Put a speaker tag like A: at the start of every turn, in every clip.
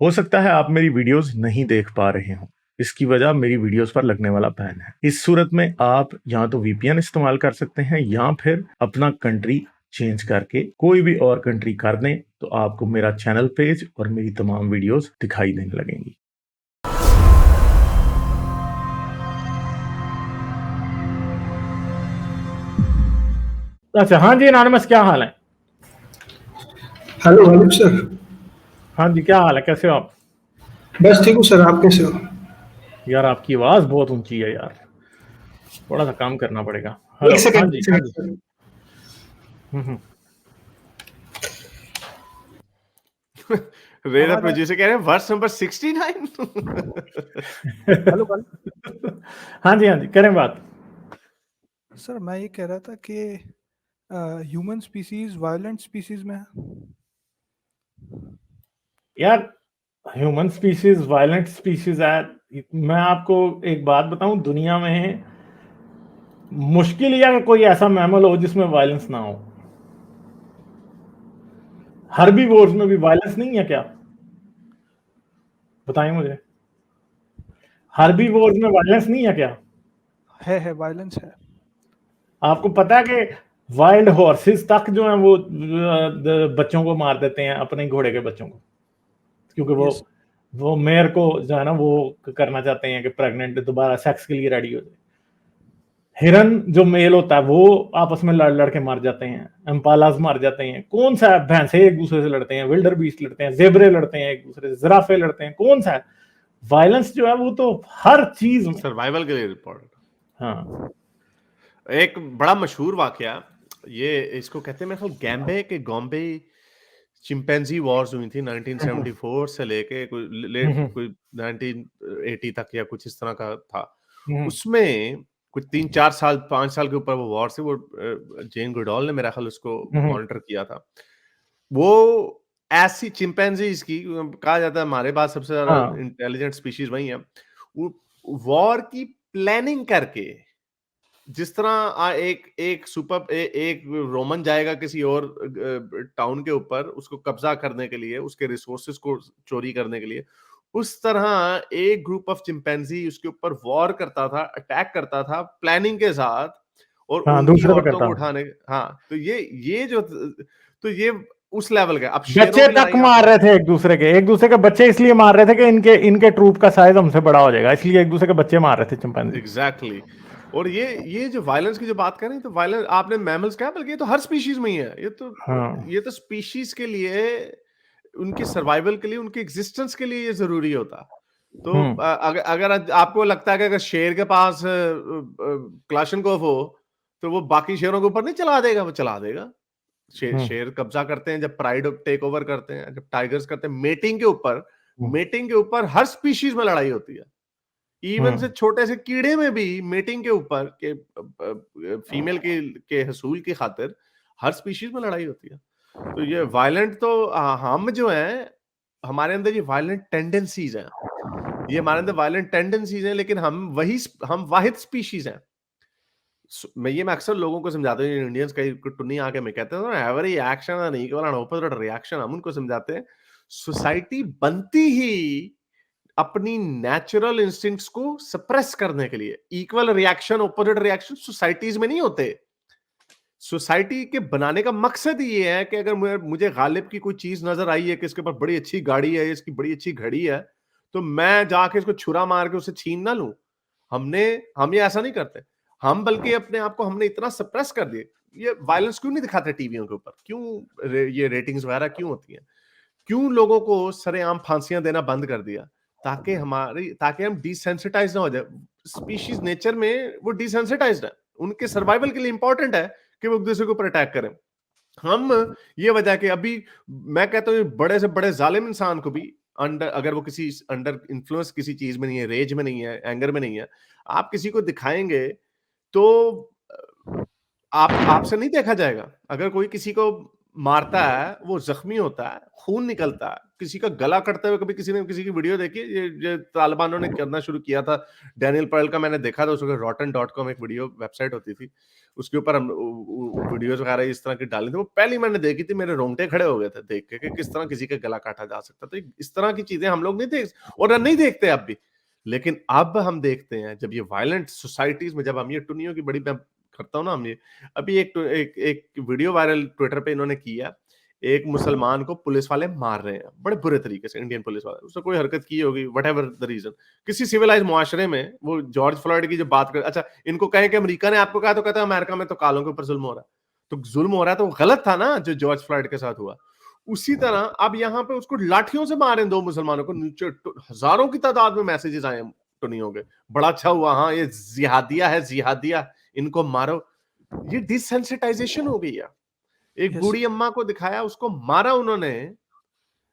A: हो सकता है आप मेरी वीडियोस नहीं देख पा रहे हो। इसकी वजह मेरी वीडियोस पर लगने वाला बैन है। इस सूरत में आप या तो वीपीएन इस्तेमाल कर सकते हैं या फिर अपना कंट्री चेंज करके कोई भी और कंट्री कर दें, तो आपको मेरा चैनल पेज और मेरी तमाम वीडियोस दिखाई देने लगेंगी। अच्छा, हाँ जी एनॉनिमस, क्या हाल है?
B: हेलो वालिद सर।
A: हाँ जी, क्या हाल है, कैसे हो आप?
B: बस ठीक हूँ सर, आप कैसे हो?
A: यार आपकी आवाज बहुत ऊंची है यार, थोड़ा सा काम करना पड़ेगा।
B: एक
A: हेलो, हाँ
B: सेकंड
A: जी।
B: एक सेकंड सर।
A: हम्म।
C: रे द
B: आवाज आ
C: प्रोड्यूसर कह रहे हैं वर्स नंबर 69।
B: हेलो वालिद
A: हाँ जी, हाँ जी, करें बात।
D: सर, मैं ये कह रहा था कि ह्यूमन स्पीसीज वायलेंट स्पीसीज में है।
A: यार ह्यूमन स्पीशीज वायलेंट स्पीशीज है। मैं आपको एक बात बताऊं, दुनिया में मुश्किल ही है कि कोई ऐसा मैमल हो जिसमें वायलेंस ना हो। हर्बीवोर्स में भी वायलेंस नहीं है क्या? बताएं मुझे, हर्बीवोर्स में वायलेंस नहीं है क्या?
D: है वायलेंस है।
A: आपको पता है कि वाइल्ड हॉर्सेस तक जो है वो बच्चों को मार देते हैं, अपने घोड़े के बच्चों को, क्योंकि
D: यस।
A: वो मेयर को जो है ना वो करना चाहते हैं कि प्रेग्नेंट दोबारा सेक्स के लिए रेडी हो जाए। हिरन जो मेल होता है वो आपस में लड़ लड़ के मर जाते हैं, एम्पालाज मर जाते हैं। कौन सा है? भैंसे एक दूसरे से लड़ते हैं, विल्डर बीस्ट लड़ते हैं, जेबरे लड़ते हैं एक दूसरे से, जिराफे लड़ते हैं। कौन सा है? वायलेंस जो है वो तो हर चीज में।
C: सर्वाइवल के लिए रिपोर्ट।
A: हाँ,
C: एक बड़ा मशहूर वाकया, ये इसको कहते हैं मेरे ख्याल गैम्बे के गॉम्बे चिंपैंजी वॉर्स हुई थी 1974 से लेके कोई लेट कोई 1980 तक या कुछ इस तरह का था। उसमें कुछ 3-4 साल 5 साल के ऊपर वो वॉर से वो जेन गुडॉल ने मेरा ख्याल उसको मॉनिटर किया था। वो ऐसी चिंपैंजीज की कहा जाता है हमारे पास सबसे ज्यादा
A: हाँ,
C: इंटेलिजेंट स्पीशीज वही है। वो वॉर की प्लानिंग करके, जिस तरह एक एक एक रोमन जाएगा किसी और टाउन के ऊपर उसको कब्जा करने के लिए, उसके रिसोर्सेज को चोरी करने के लिए, उस तरह एक ग्रुप ऑफ चिंपैंजी उसके ऊपर वॉर करता था, अटैक करता था प्लानिंग के साथ, और
A: हाँ,
C: उनकी
A: दूसरे पे
C: औरतों
A: करता
C: को
A: हूँ।
C: उठाने। हाँ, तो ये जो, तो ये उस लेवल का। अब शेरों
A: बच्चे
C: की
A: तक
C: लड़ाई आप
A: मार रहे थे एक दूसरे के बच्चे इसलिए मार रहे थे कि इनके इनके ट्रूप का साइज हमसे बड़ा हो जाएगा, इसलिए एक दूसरे के बच्चे मार रहे थे चिंपैंजी।
C: एग्जैक्टली। और ये जो वायलेंस की जो बात कर रहे हैं, तो वायलेंस आपने मैमल्स कहा, बल्कि ये तो हर स्पीशीज में ही है।
A: हाँ,
C: ये तो स्पीशीज के लिए, उनके सर्वाइवल के लिए, उनके एग्जिस्टेंस के लिए ये जरूरी होता। तो अगर अगर आपको लगता है कि अगर शेर के पास क्लाशनकोव हो तो वो बाकी शेरों के ऊपर नहीं चला देगा, वो चला देगा। शेर कब्जा करते हैं जब प्राइड टेक ओवर करते हैं, जब टाइगर्स करते हैं मेटिंग के ऊपर हर स्पीशीज में लड़ाई होती है। इवन से छोटे से कीड़े में भी मेटिंग के ऊपर के फीमेल के हसूल की खातिर हर स्पीशीज में लड़ाई होती है। तो ये वायलेंट तो हम जो हैं, हमारे अंदर ये वायलेंट टेंडेंसीज हैं, ये हमारे अंदर वायलेंट टेंडेंसीज हैं, लेकिन हम वाहिद स्पीशीज हैं। मैं अक्सर लोगों को समझाता हूँ, इंडियंस कई टुन्नी आके मैं कहते हैं एवरी एक्शन नहीं केवल ऑपोजिट रिएक्शन। हम उनको समझाते हैं सोसाइटी बनती ही अपनी नेचुरल इंस्टिंक्ट्स को सप्रेस करने के लिए। Equal reaction, opposite reaction societies में नहीं होते। सोसाइटी के बनाने का मकसद ये है कि अगर मुझे गालिब की कोई चीज नजर आई है कि इसके ऊपर बड़ी अच्छी गाड़ी है, इसकी बड़ी अच्छी घड़ी है, तो मैं जाके इसको छुरा मार के उसे छीन ना लूं। हम ये ऐसा नहीं करते। हम बल्कि अपने आप को हमने इतना सप्रेस कर दिए। ये वायलेंस क्यों नहीं दिखाते टीवियों के ऊपर? क्यों ये रेटिंग्स वगैरह क्यों होती हैं? क्यों लोगों को सरेआम फांसियां देना बंद कर दिया? ताकि हम डिसेंसिटाइज ना हो जाए। स्पीशीज नेचर में वो डिसेंसिटाइज्ड है, उनके सर्वाइवल के लिए इंपॉर्टेंट है कि वो एक दूसरे के ऊपर अटैक करें। हम ये वजह कि अभी मैं कहता हूँ बड़े से बड़े जालिम इंसान को भी अगर वो किसी अंडर इन्फ्लुएंस किसी चीज में नहीं है, रेज में नहीं है, एंगर में नहीं है, आप किसी को दिखाएंगे तो आप आपसे नहीं देखा जाएगा। अगर कोई किसी को मारता है वो जख्मी होता है, खून निकलता है, किसी का गला कटते हुए कभी किसी ने किसी की वीडियो देखी? ये तालिबानों ने करना शुरू किया था, डैनियल पर्ल का मैंने देखा था, उसको rotten.com एक वीडियो वेबसाइट होती थी, उसके ऊपर हम वीडियोस वगैरह इस तरह की डाली थी, वो पहली मैंने देखी थी, मेरे रोंगटे खड़े हो गए थे देख के कि किस तरह किसी का गला काटा जा सकता। तो इस तरह की चीजें हम लोग नहीं देख और नहीं देखते अब भी, लेकिन अब हम देखते हैं जब ये वायलेंट सोसाइटीज में, जब हम ये टुनियों की बड़ी करता हूँ ना, हम ये अभी एक वीडियो वायरल ट्विटर पे इन्होंने किया, एक मुसलमान को पुलिस वाले मार रहे हैं बड़े बुरे तरीके से, इंडियन पुलिस वाले, उसने कोई हरकत की होगी, व्हाटएवर द रीजन, किसी सिविलाइज मुआशरे में वो जॉर्ज फ्लॉयड की जो बात कर, अच्छा इनको कहें कि अमेरिका ने आपको कहा, तो कहता है अमेरिका में तो कालों के ऊपर जुल्म हो रहा है, तो जुल्म हो रहा है तो गलत था ना जो जॉर्ज फ्लॉयड के साथ हुआ। उसी तरह अब यहाँ पे उसको लाठियों से मारे दो मुसलमानों को, नीचे हजारों की तादाद में मैसेजेस आए टुनियों के, बड़ा अच्छा हुआ, हाँ ये जिहादिया है, जिहादिया, इनको मारो। ये डिसेंसिटाइजेशन हो गई है। एक
D: Yes.
C: बूढ़ी अम्मा को दिखाया, उसको मारा उन्होंने,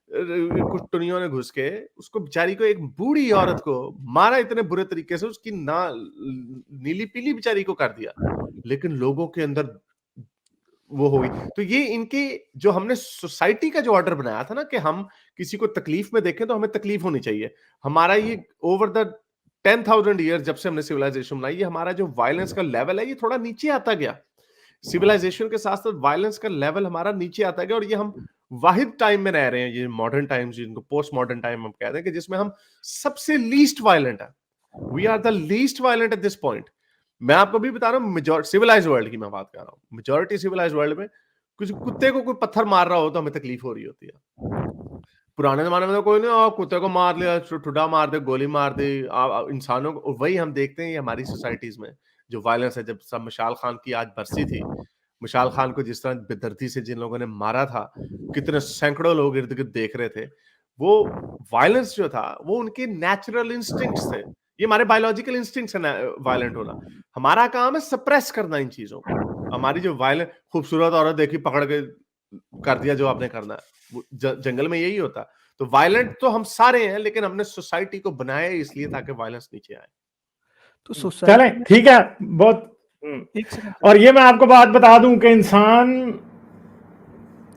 C: कुछ टुनियों ने घुस के उसको, बेचारी को, एक बूढ़ी औरत को मारा इतने बुरे तरीके से, उसकी ना नीली पीली बेचारी को कर दिया, लेकिन लोगों के अंदर वो हो गई। तो ये इनके जो हमने सोसाइटी का जो ऑर्डर बनाया था ना कि हम किसी को तकलीफ में देखें तो हमें तकलीफ होनी चाहिए, हमारा ये ओवर द 10,000 ईयर जब से हमने सिविलाइजेशन बनाई, ये हमारा जो वायलेंस का लेवल है ये थोड़ा नीचे आता गया। सिविलाइजेशन के साथ साथ वायलेंस का लेवल हमारा नीचे आता गया, और ये हम वाहिद टाइम में रह रहे हैं, ये मॉडर्न टाइम्स, जिनको पोस्ट मॉडर्न टाइम हम कहते हैं, कि जिसमें हम सबसे लीस्ट वायलेंट है। We are the least violent at this point. मैं आपको भी बता रहा हूँ, मेजॉरिटी सिविलाइज्ड वर्ल्ड की मैं बात कर रहा हूँ, मेजॉरिटी सिविलाइज्ड वर्ल्ड में कुछ कुत्ते को कोई पत्थर मार रहा हो तो हमें तकलीफ हो रही होती है। पुराने जमाने में तो कोई नहीं, कुत्ते को मार लिया, ठुड्डा मार दे, गोली मार दी, इंसानों को। वही हम देखते हैं ये हमारी सोसाइटीज में जो वायलेंस है। जब सब मशाल खान की आज बरसी थी, मशाल खान को जिस तरह बेदर्दी से जिन लोगों ने मारा था, कितने सैकड़ों लोग इर्द गिर्द देख रहे थे, वो वायलेंस जो था वो उनके नेचुरल इंस्टिंक्ट्स थे। ये हमारे बायोलॉजिकल इंस्टिंक्ट्स है वायलेंट होना। हमारा काम है सप्रेस करना इन चीजों को। हमारी जो वायलेंट, खूबसूरत औरत देखी पकड़ के कर दिया जो आपने करना है, जंगल में यही होता। तो वायलेंट तो हम सारे हैं, लेकिन हमने सोसाइटी को बनाया इसलिए ताकि वायलेंस नीचे आए।
D: तो
A: चलें,
D: सोसाइटी
A: ठीक है, बहुत
D: एक सेकंड
A: और ये मैं आपको बात बता दूं कि इंसान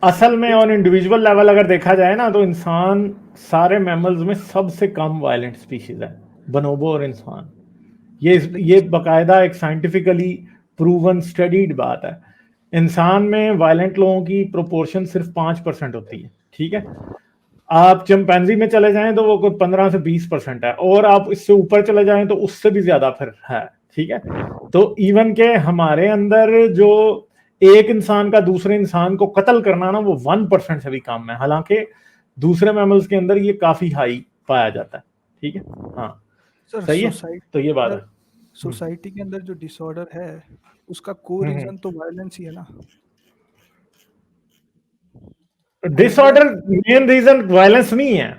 A: असल में ऑन इंडिविजुअल लेवल अगर देखा जाए ना, तो इंसान सारे मैमल्स में सबसे कम वायलेंट स्पीशीज है, बनोबो और इंसान। ये बाकायदा एक साइंटिफिकली प्रूवन स्टडीड बात है। इंसान में वायलेंट लोगों की प्रोपोर्शन सिर्फ 5% होती है, ठीक है। आप चिंपैंजी में चले जाएं तो वो कोई 15 से 20% है, और आप इससे ऊपर चले जाएं तो उससे भी ज्यादा फिर है, ठीक है। तो इवन के हमारे अंदर जो एक इंसान का दूसरे इंसान को कत्ल करना ना, वो 1% से भी कम है, हालांकि दूसरे मैमल्स के अंदर ये काफी हाई पाया जाता है, ठीक है। हाँ
D: सर,
A: सही है, तो ये बात है।
D: सोसाइटी के अंदर जो डिसऑर्डर है उसका को रीजन तो वायलेंस ही है ना।
A: डिसऑर्डर मेन रीजन वायलेंस नहीं है,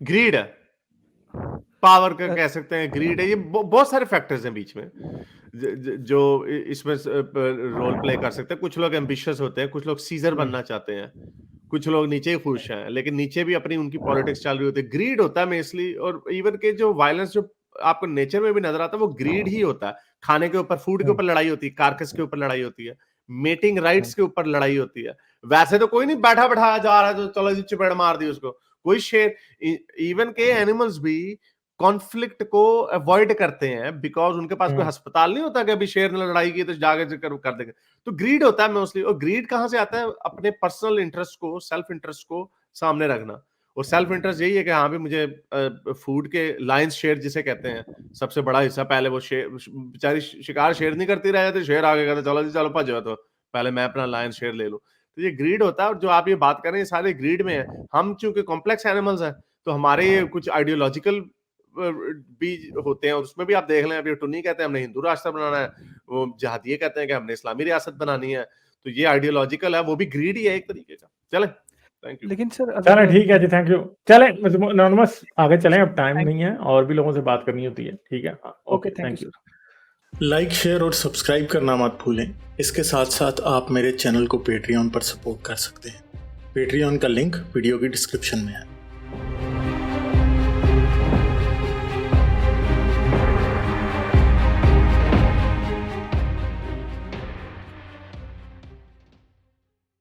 C: ग्रीड है, पावर का कह सकते हैं, ग्रीड है। ये बहुत सारे फैक्टर्स हैं बीच में जो इसमें रोल प्ले कर सकते हैं। कुछ लोग एम्बिशियस होते हैं, कुछ लोग सीजर बनना चाहते हैं, कुछ लोग नीचे ही खुश हैं, लेकिन नीचे भी अपनी उनकी पॉलिटिक्स चल रही होती है। ग्रीड होता है मेनली, और इवन के जो वायलेंस जो आपको नेचर में भी नजर आता है वो ग्रीड ही होता है। खाने के ऊपर, फूड के ऊपर लड़ाई होती है, कार्कस के ऊपर लड़ाई होती है, मेटिंग राइट्स के ऊपर लड़ाई होती है। वैसे तो कोई नहीं बैठा बैठाया जा रहा है तो चलो जी चपेड़ मार दी उसको, कोई शेर, इवन के एनिमल्स भी कॉन्फ्लिक्ट को अवॉइड करते हैं, बिकॉज उनके पास कोई अस्पताल नहीं होता कि अभी शेर ने लड़ाई की तो जाके कर देंगे। तो ग्रीड होता है मोस्टली। और ग्रीड कहां से आता है? अपने पर्सनल इंटरेस्ट को, सेल्फ इंटरेस्ट को सामने रखना। और सेल्फ इंटरेस्ट यही है कि हाँ भी मुझे फूड के लायंस शेर जिसे कहते हैं, सबसे बड़ा हिस्सा, पहले वो शेर बेचारी शिकार शेर नहीं करती रह जाती, शेर आगे कहते चलो जी चलो भजो, तो पहले मैं अपना लायन शेर ले लूं। तो ये ग्रीड होता है। और जो आप ये बात कर रहे हैं सारे ग्रीड में है। हम चूंकि कॉम्प्लेक्स एनिमल्स हैं तो हमारे ये कुछ आइडियोलॉजिकल भी होते हैं, और उसमें भी आप देख लें, अभी टुन्नी कहते हैं हमने हिंदू राष्ट्र बनाना है, वो जहादिये कहते हैं कि हमने इस्लामी रियासत बनानी है। तो ये आइडियोलॉजिकल है, वो भी ग्रीड ही है एक तरीके का। चलें, थैंक यू।
D: लेकिन सर
A: चलें ठीक है जी, थैंक यू। चलें एनोनिमस आगे चलें, अब टाइम नहीं है और भी लोगों से बात करनी होती है, ठीक है। Okay, thank you.
E: Like, share और सब्सक्राइब करना मत भूलें। इसके साथ साथ आप मेरे चैनल को पेट्रियन पर सपोर्ट कर सकते हैं। पेट्रियन का लिंक वीडियो की डिस्क्रिप्शन में है।